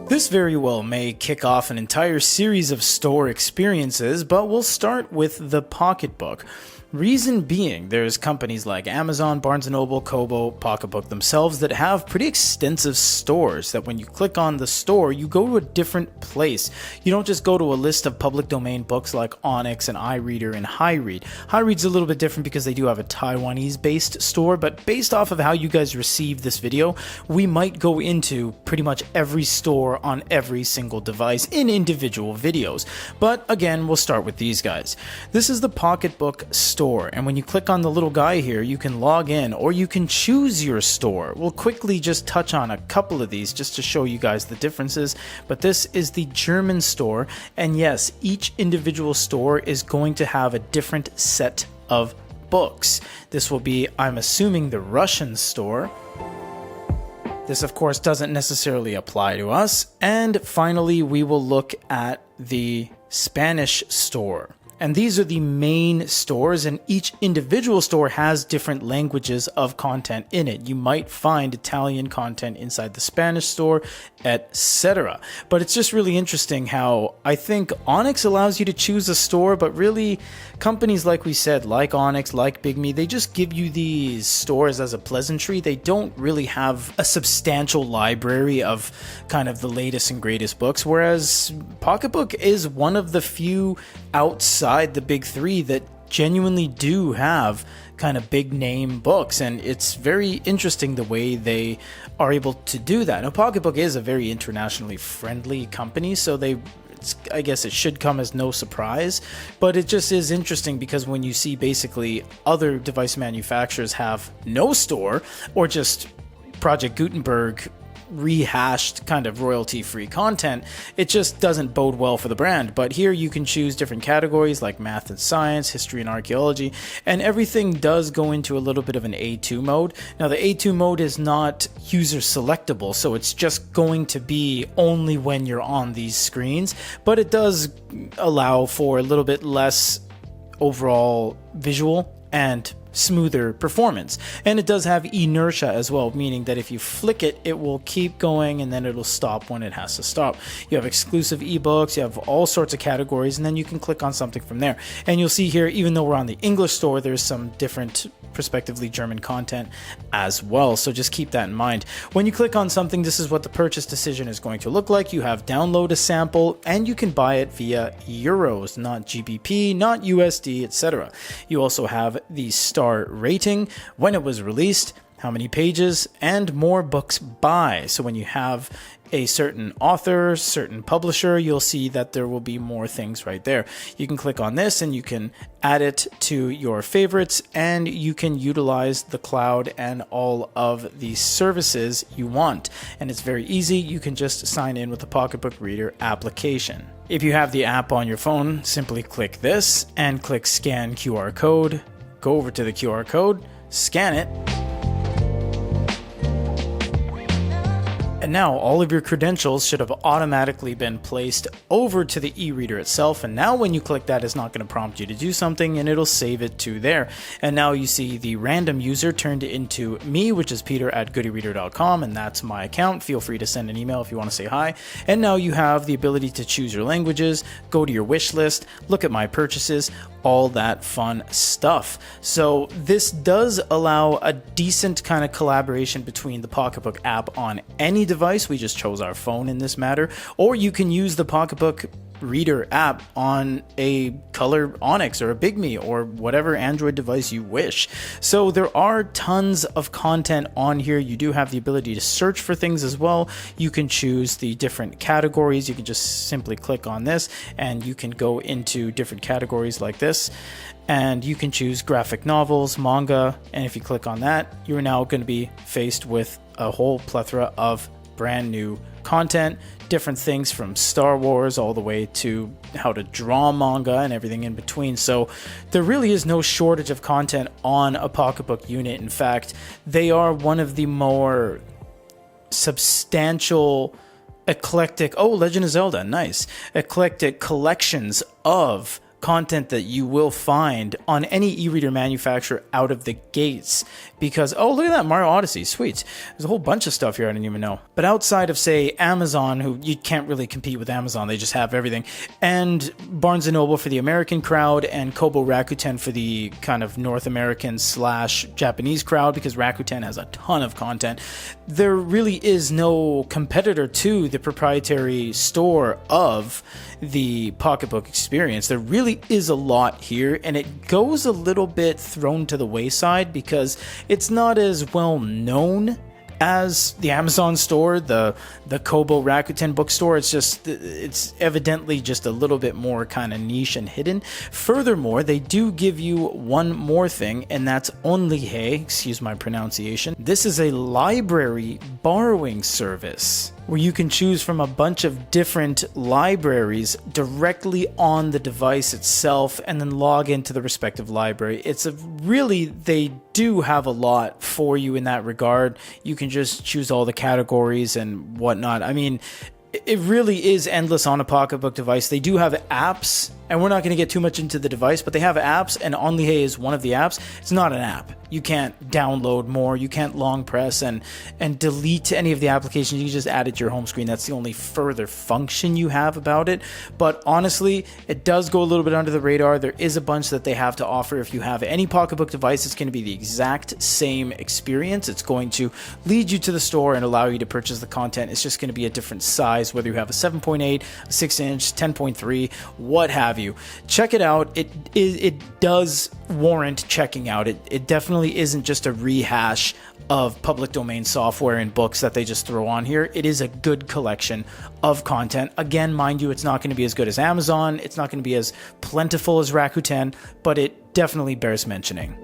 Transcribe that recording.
This very well may kick off an entire series of store experiences, but we'll start with the Pocketbook. Reason being, there's companies like Amazon, Barnes & Noble, Kobo, Pocketbook themselves that have pretty extensive stores that when you click on the store, you go to a different place. You don't just go to a list of public domain books like Onyx and iReader and HiRead. HiRead's a little bit different because they do have a Taiwanese-based store, but based off of how you guys received this video, we might go into pretty much every store on every single device in individual videos. But again, we'll start with these guys. This is the Pocketbook store. And when you click on the little guy here, you can log in or you can choose your store. We'll quickly just touch on a couple of these just to show you guys the differences. But this is the German store. And yes, each individual store is going to have a different set of books. This will be, I'm assuming, the Russian store. This, of course, doesn't necessarily apply to us. And finally, we will look at the Spanish store. And these are the main stores, and each individual store has different languages of content in it. You might find Italian content inside the Spanish store, etc. But it's just really interesting how I think Onyx allows you to choose a store, but really companies like we said, like Onyx, like Bigme, they just give you these stores as a pleasantry. They don't really have a substantial library of kind of the latest and greatest books, whereas Pocketbook is one of the few outside the big three that genuinely do have kind of big name books, and it's very interesting the way they are able to do that. Now, Pocketbook is a very internationally friendly company, so I guess it should come as no surprise, but it just is interesting because when you see basically other device manufacturers have no store or just Project Gutenberg rehashed kind of royalty-free content, it just doesn't bode well for the brand. But here you can choose different categories like math and science, history and archaeology, and everything does go into a little bit of an A2 mode. Now the A2 mode is not user selectable, so it's just going to be only when you're on these screens, but it does allow for a little bit less overall visual and smoother performance. And it does have inertia as well, meaning that if you flick it, it will keep going and then it'll stop when it has to stop. You have exclusive ebooks, you have all sorts of categories, and then you can click on something from there. And you'll see here, even though we're on the English store, there's some different prospectively German content as well, so just keep that in mind. When you click on something, this is what the purchase decision is going to look like. You have download a sample, and you can buy it via euros, not GBP, not USD, etc. You also have the star rating, when it was released, how many pages, and more books by. So when you have a certain author, certain publisher, you'll see that there will be more things right there. You can click on this and you can add it to your favorites, and you can utilize the cloud and all of the services you want. And it's very easy. You can just sign in with the Pocketbook Reader application. If you have the app on your phone, simply click this and click scan QR code. Go over to the QR code, scan it, and now all of your credentials should have automatically been placed over to the e-reader itself. And now when you click that, it's not going to prompt you to do something, and it'll save it to there. And now you see the random user turned into me, which is peter@goodereader.com, and that's my account. Feel free to send an email if you want to say hi. And now you have the ability to choose your languages, go to your wish list, look at my purchases, all that fun stuff. So this does allow a decent kind of collaboration between the Pocketbook app on any device. We just chose our phone in this matter, or you can use the Pocketbook Reader app on a color Onyx or a Bigme or whatever Android device you wish. So there are tons of content on here. You do have the ability to search for things as well. You can choose the different categories. You can just simply click on this and you can go into different categories like this, and you can choose graphic novels, manga, and if you click on that, you're now going to be faced with a whole plethora of brand new content, different things from Star Wars all the way to how to draw manga and everything in between. So there really is no shortage of content on a Pocketbook unit. In fact, they are one of the more substantial, eclectic, oh, Legend of Zelda, nice, eclectic collections of content that you will find on any e-reader manufacturer out of the gates, because, oh, look at that, Mario Odyssey, sweet. There's a whole bunch of stuff here I didn't even know. But outside of, say, Amazon, who you can't really compete with Amazon, they just have everything, and Barnes & Noble for the American crowd, and Kobo Rakuten for the kind of North American / Japanese crowd, because Rakuten has a ton of content, there really is no competitor to the proprietary store of the Pocketbook experience. There really is a lot here, and it goes a little bit thrown to the wayside because it's not as well known as the Amazon store, the Kobo Rakuten bookstore. It's evidently just a little bit more kind of niche and hidden. Furthermore, they do give you one more thing, and that's onlyhe, excuse my pronunciation. This is a library borrowing service where you can choose from a bunch of different libraries directly on the device itself and then log into the respective library. They do have a lot for you in that regard. You can just choose all the categories and whatnot. I mean, it really is endless on a Pocketbook device. They do have apps, and we're not going to get too much into the device, but they have apps, and onlyhe is one of the apps. It's not an app. You can't download more. You can't long press and delete any of the applications. You can just add it to your home screen. That's the only further function you have about it. But honestly, it does go a little bit under the radar. There is a bunch that they have to offer. If you have any Pocketbook device, it's going to be the exact same experience. It's going to lead you to the store and allow you to purchase the content. It's just going to be a different size, whether you have a 7.8, a 6-inch, 10.3, what have you. Check it out. It does warrant checking out. It definitely isn't just a rehash of public domain software and books that they just throw on here. It is a good collection of content. Again, mind you, it's not going to be as good as Amazon. It's not going to be as plentiful as Rakuten, but it definitely bears mentioning.